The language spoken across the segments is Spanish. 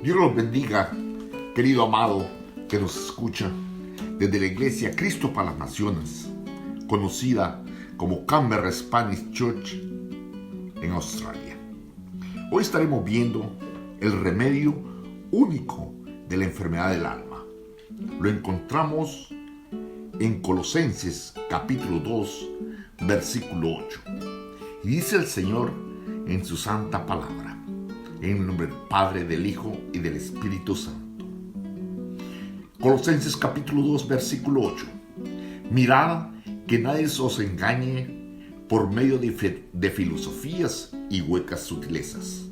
Dios los bendiga, querido amado que nos escucha desde la iglesia Cristo para las Naciones, conocida como Canberra Spanish Church en Australia. Hoy estaremos viendo el remedio único de la enfermedad del alma. Lo encontramos en Colosenses capítulo 2, versículo 8. Y dice el Señor en su santa palabra, en el nombre del Padre, del Hijo y del Espíritu Santo. Colosenses capítulo 2, versículo 8. Mirad que nadie os engañe por medio de filosofías y huecas sutilezas,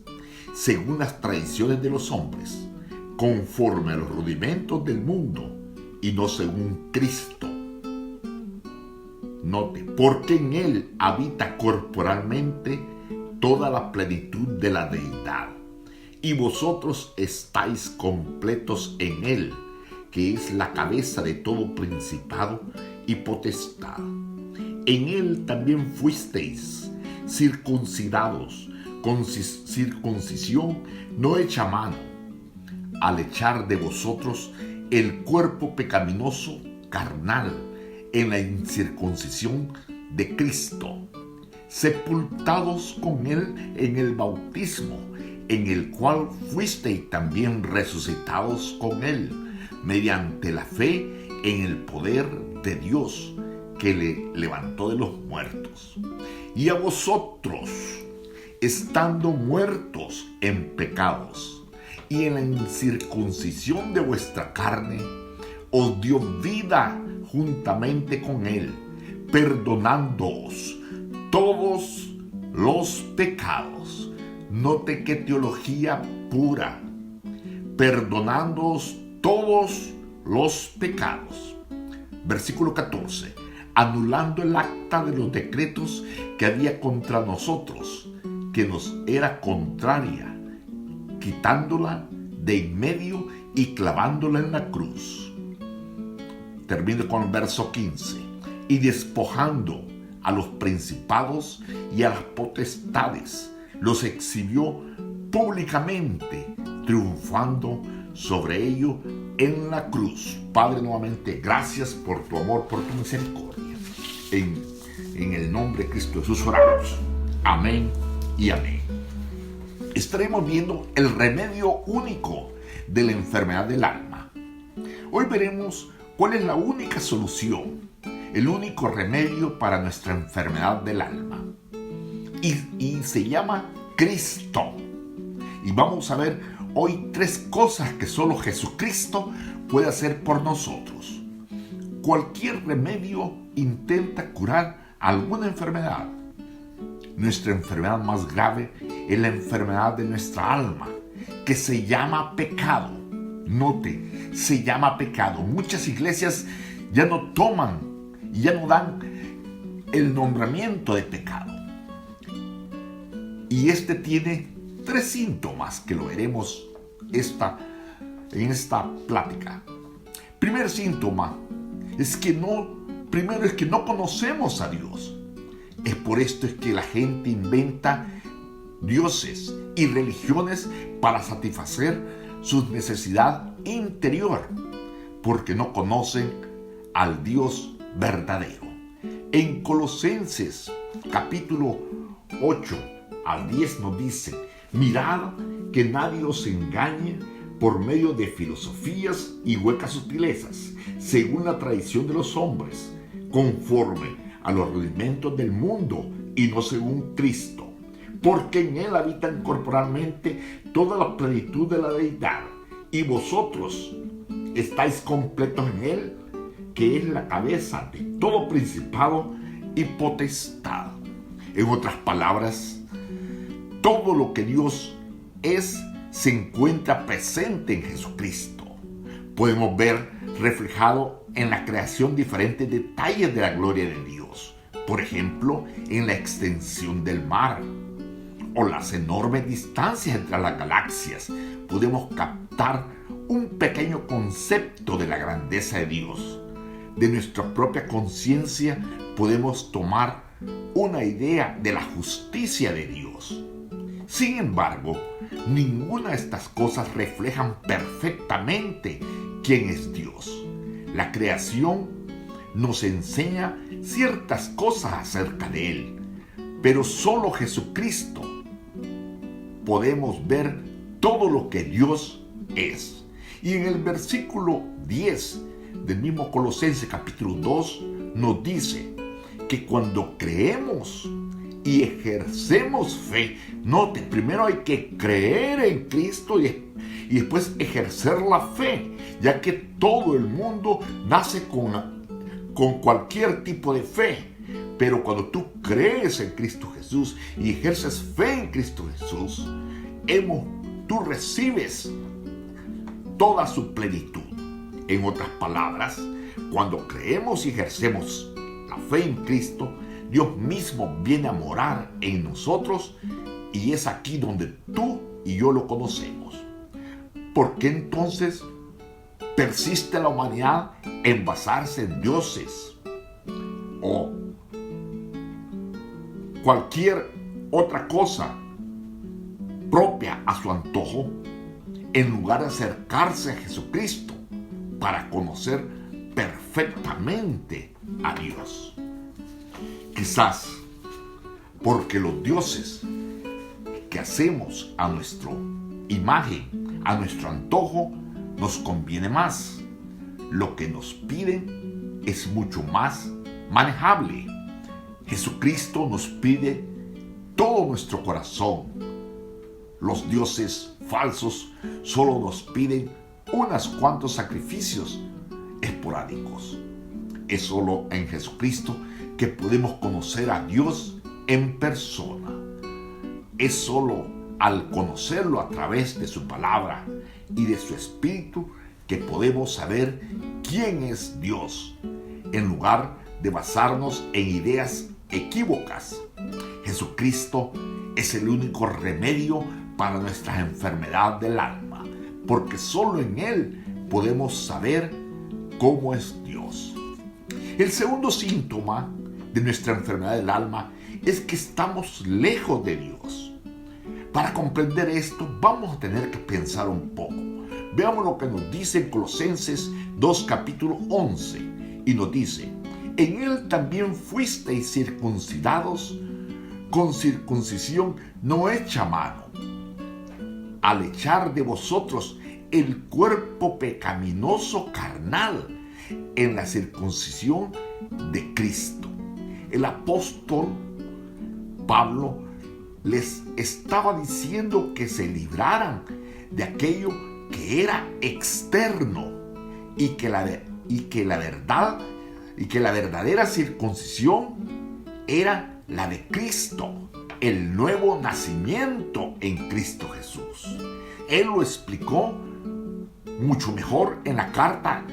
según las tradiciones de los hombres, conforme a los rudimentos del mundo y no según Cristo. Note, porque en Él habita corporalmente toda la plenitud de la deidad, y vosotros estáis completos en Él, que es la cabeza de todo principado y potestad. En Él también fuisteis circuncidados con circuncisión no hecha a mano, al echar de vosotros el cuerpo pecaminoso carnal en la incircuncisión de Cristo, sepultados con Él en el bautismo, en el cual fuisteis también resucitados con Él, mediante la fe en el poder de Dios que le levantó de los muertos. Y a vosotros, estando muertos en pecados y en la incircuncisión de vuestra carne, os dio vida juntamente con Él, perdonándoos todos los pecados. Note qué teología pura. Perdonándoos todos los pecados. Versículo 14. Anulando el acta de los decretos que había contra nosotros, que nos era contraria, quitándola de en medio y clavándola en la cruz. Termino con el verso 15. Y despojando a los principados y a las potestades, los exhibió públicamente, triunfando sobre ello en la cruz. Padre, nuevamente, gracias por tu amor, por tu misericordia. En el nombre de Cristo Jesús oramos. Amén y amén. Estaremos viendo el remedio único de la enfermedad del alma. Hoy veremos cuál es la única solución, el único remedio para nuestra enfermedad del alma. Y se llama Cristo. Y vamos a ver hoy 3 cosas que solo Jesucristo puede hacer por nosotros. Cualquier remedio intenta curar alguna enfermedad. Nuestra enfermedad más grave es la enfermedad de nuestra alma, que se llama pecado. Note, se llama pecado. Muchas iglesias ya no toman y ya no dan el nombramiento de pecado. Y este tiene 3 síntomas que lo veremos en esta plática. Primer síntoma es que no conocemos a Dios. Es por esto es que la gente inventa dioses y religiones para satisfacer su necesidad interior, porque no conocen al Dios verdadero. En Colosenses capítulo 8 al 10 nos dice: mirad que nadie os engañe por medio de filosofías y huecas sutilezas, según la tradición de los hombres, conforme a los rudimentos del mundo y no según Cristo, porque en Él habitan corporalmente toda la plenitud de la deidad, y vosotros estáis completos en Él, que es la cabeza de todo principado y potestad. En otras palabras, todo lo que Dios es se encuentra presente en Jesucristo. Podemos ver reflejado en la creación diferentes detalles de la gloria de Dios. Por ejemplo, en la extensión del mar o las enormes distancias entre las galaxias. Podemos captar un pequeño concepto de la grandeza de Dios. De nuestra propia conciencia podemos tomar una idea de la justicia de Dios. Sin embargo, ninguna de estas cosas reflejan perfectamente quién es Dios. La creación nos enseña ciertas cosas acerca de Él, pero solo Jesucristo podemos ver todo lo que Dios es. Y en el versículo 10 del mismo Colosenses capítulo 2 nos dice que cuando creemos y ejercemos fe, note, primero hay que creer en Cristo y después ejercer la fe, ya que todo el mundo nace con cualquier tipo de fe. Pero cuando tú crees en Cristo Jesús y ejerces fe en Cristo Jesús, tú recibes toda su plenitud. En otras palabras, cuando creemos y ejercemos la fe en Cristo, Dios mismo viene a morar en nosotros y es aquí donde tú y yo lo conocemos. ¿Por qué entonces persiste la humanidad en basarse en dioses o cualquier otra cosa propia a su antojo, en lugar de acercarse a Jesucristo para conocer perfectamente a Dios? Quizás porque los dioses que hacemos a nuestra imagen, a nuestro antojo, nos conviene más. Lo que nos piden es mucho más manejable. Jesucristo nos pide todo nuestro corazón. Los dioses falsos solo nos piden unos cuantos sacrificios esporádicos. Es solo en Jesucristo que podemos conocer a Dios en persona. Es solo al conocerlo a través de su palabra y de su espíritu que podemos saber quién es Dios, en lugar de basarnos en ideas equívocas. Jesucristo es el único remedio para nuestra enfermedad del alma, porque solo en Él podemos saber cómo es Dios. El segundo síntoma de nuestra enfermedad del alma es que estamos lejos de Dios. Para comprender esto, vamos a tener que pensar un poco. Veamos lo que nos dice en Colosenses 2, capítulo 11, y nos dice: en Él también fuisteis circuncidados con circuncisión no hecha a mano, al echar de vosotros el cuerpo pecaminoso carnal en la circuncisión de Cristo. El apóstol Pablo les estaba diciendo que se libraran de aquello que era externo y que la verdadera circuncisión era la de Cristo, el nuevo nacimiento en Cristo Jesús. Él lo explicó mucho mejor en la carta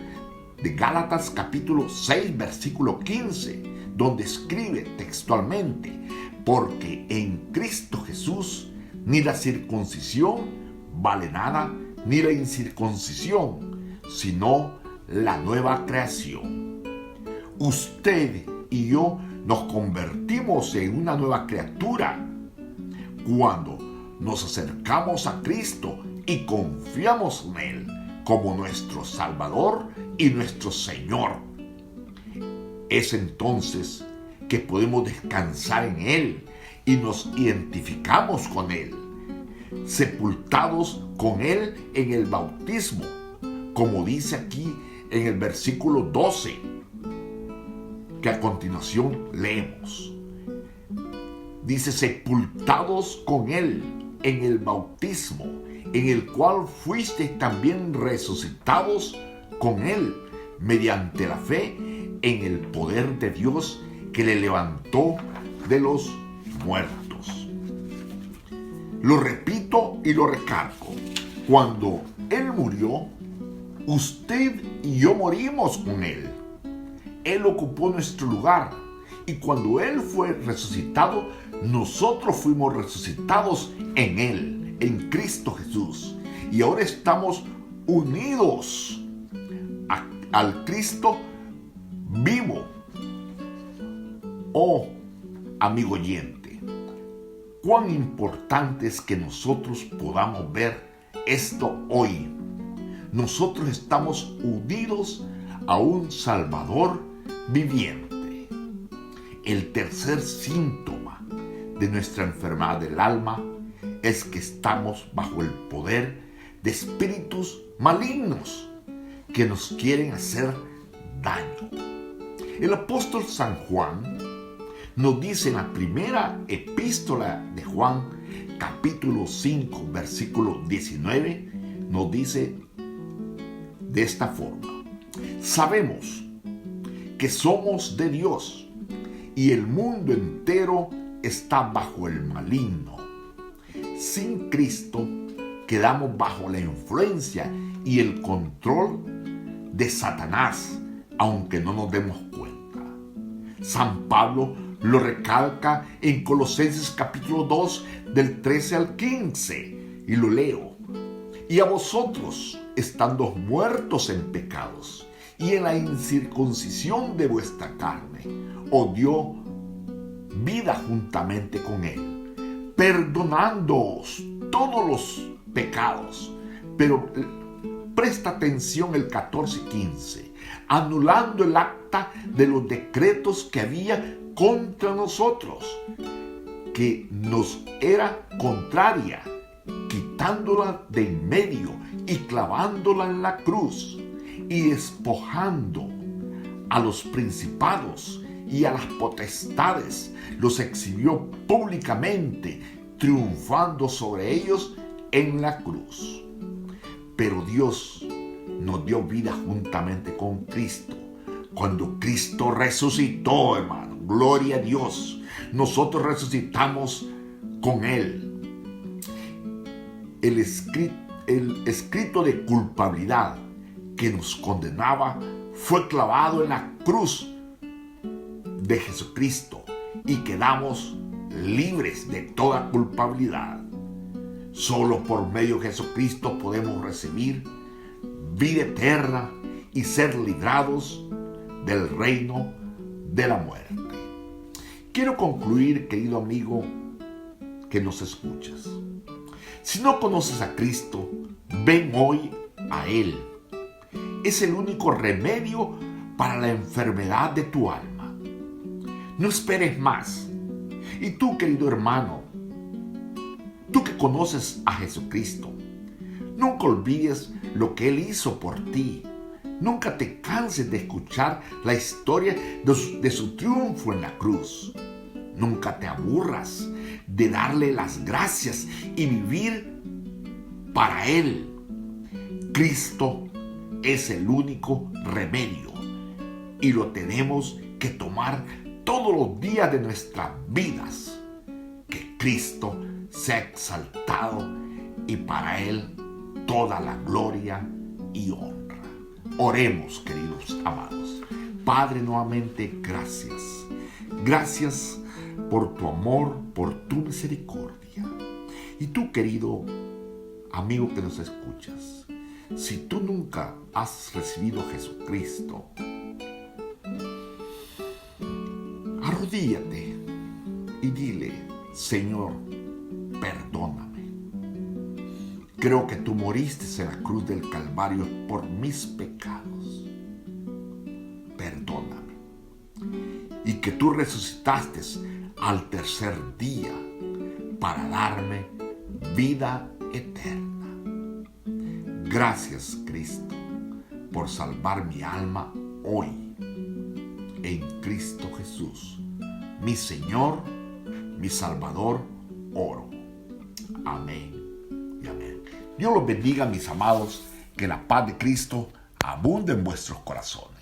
de Gálatas capítulo 6 versículo 15, donde escribe textualmente: porque en Cristo Jesús ni la circuncisión vale nada, ni la incircuncisión, sino la nueva creación. Usted y yo nos convertimos en una nueva criatura cuando nos acercamos a Cristo y confiamos en Él como nuestro Salvador y nuestro Señor. Es entonces que podemos descansar en Él y nos identificamos con Él, sepultados con Él en el bautismo, como dice aquí en el versículo 12, que a continuación leemos. Dice: sepultados con Él en el bautismo, en el cual fuisteis también resucitados con Él, mediante la fe en el poder de Dios que le levantó de los muertos. Lo repito y lo recargo: cuando Él murió, usted y yo morimos con Él. Él ocupó nuestro lugar, y cuando Él fue resucitado, nosotros fuimos resucitados en Él, en Cristo Jesús, y ahora estamos unidos al Cristo vivo. Oh, amigo oyente, cuán importante es que nosotros podamos ver esto hoy. Nosotros estamos unidos a un Salvador viviente. El tercer síntoma de nuestra enfermedad del alma es que estamos bajo el poder de espíritus malignos que nos quieren hacer daño. El apóstol San Juan nos dice en la primera epístola de Juan, capítulo 5, versículo 19, nos dice de esta forma: sabemos que somos de Dios y el mundo entero está bajo el maligno. Sin Cristo quedamos bajo la influencia y el control de Satanás, aunque no nos demos cuenta. San Pablo lo recalca en Colosenses capítulo 2 del 13 al 15 y lo leo: y a vosotros, estando muertos en pecados y en la incircuncisión de vuestra carne, os dio vida juntamente con él, perdonándoos todos los pecados. Pero presta atención el 14 y 15, anulando el acta de los decretos que había contra nosotros, que nos era contraria, quitándola de en medio y clavándola en la cruz, y despojando a los principados y a las potestades, los exhibió públicamente, triunfando sobre ellos en la cruz. Pero Dios nos dio vida juntamente con Cristo. Cuando Cristo resucitó, hermano, gloria a Dios, nosotros resucitamos con Él. El escrito de culpabilidad que nos condenaba fue clavado en la cruz de Jesucristo y quedamos libres de toda culpabilidad. Solo por medio de Jesucristo podemos recibir vida eterna y ser librados del reino de la muerte. Quiero concluir, querido amigo que nos escuchas. Si no conoces a Cristo, ven hoy a Él. Es el único remedio para la enfermedad de tu alma. No esperes más. Y tú, querido hermano, tú que conoces a Jesucristo, nunca olvides lo que Él hizo por ti. Nunca te canses de escuchar la historia de su triunfo en la cruz. Nunca te aburras de darle las gracias y vivir para Él. Cristo es el único remedio y lo tenemos que tomar todos los días de nuestras vidas. Que Cristo sea exaltado y para Él toda la gloria y honra. Oremos, queridos amados. Padre, nuevamente gracias. Gracias por tu amor, por tu misericordia. Y tú, querido amigo que nos escuchas, si tú nunca has recibido a Jesucristo, arrodíllate y dile: Señor, perdóname. Creo que tú moriste en la cruz del Calvario por mis pecados. Perdóname. Y que tú resucitaste al tercer día para darme vida eterna. Gracias, Cristo, por salvar mi alma hoy. En Cristo Jesús, mi Señor, mi Salvador, oro. Amén y amén. Dios los bendiga, mis amados, que la paz de Cristo abunde en vuestros corazones.